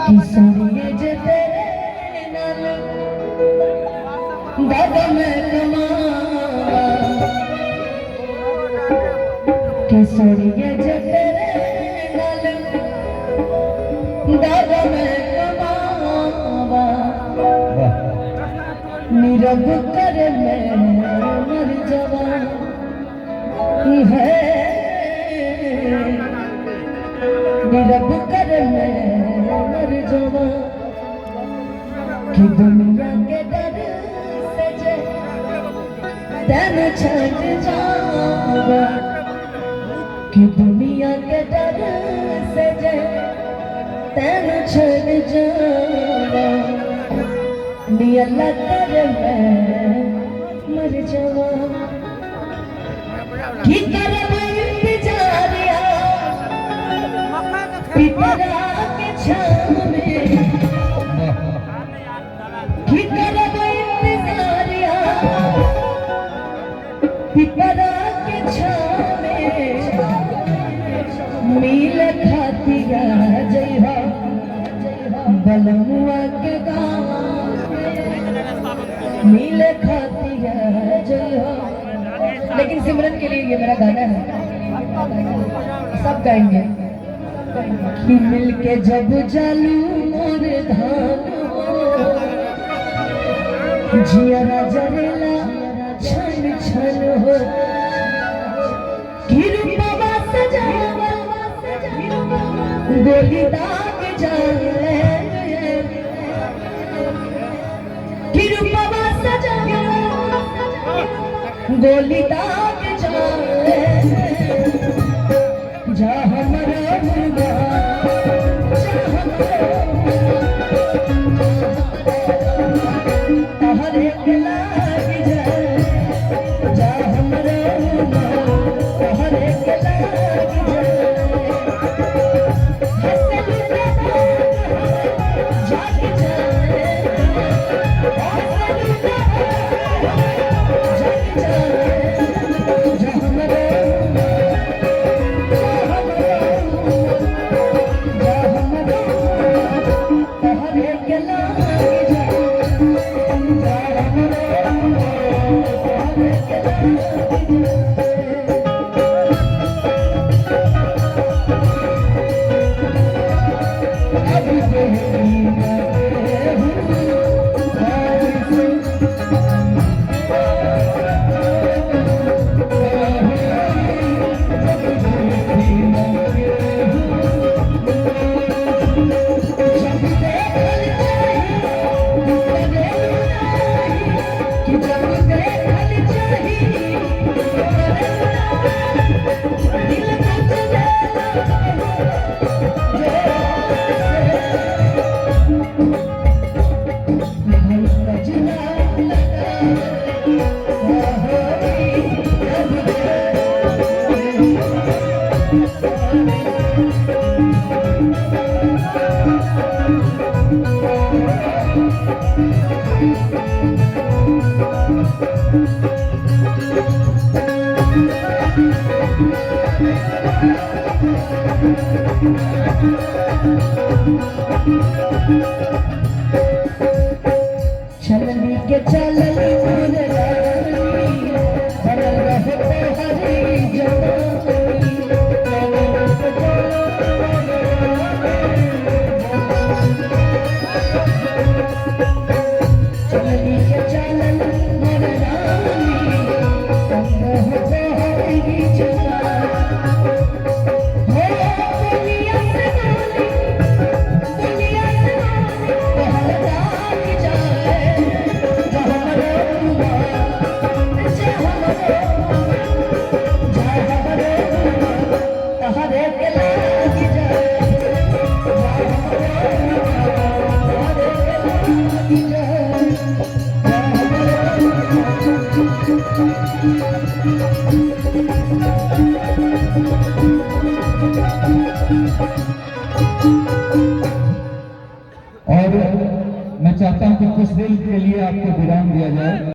किसरिए जे तेरे नाल दादा मैं कमावा किसरिए जे तेरे नाल दादा मैं कमावा नीरव कर मैं मर जावा है नीरव कर मैं मर जावा कि दुनिया के डर से जे तैन छट जावा कि दुनिया के डर से जे तैन छट जावा नी अल्लाह कर मैं मर जावा की करब इंतजारिया पिपरा के छाव में की करब इंतजारिया पिपरा के छाव में मिल खातिया जइहा बलमुआ के गाँव मिल खातिया जइहा। लेकिन सिमरन के लिए ये मेरा गाना है, सब गाएंगे कि मिल के जब जालू मोर धान जियरा जरेला छन छन हो कि रूपवा सजावा गोली दाग जाए कि रूपवा सजावा गोली दाग जाए जा हमारा मुर्गा हर एक लाग जाए जा हमारा मुर्गा हर एक लाग जाए जाग जाए चलनी के चलनी मोर रानी भरल रहे हरी जवानी चलनी के चलनी मोर रानी हरी जवानी दुनिया से और मैं चाहता हूं कि कुछ देर के लिए आपको विराम दिया जाए।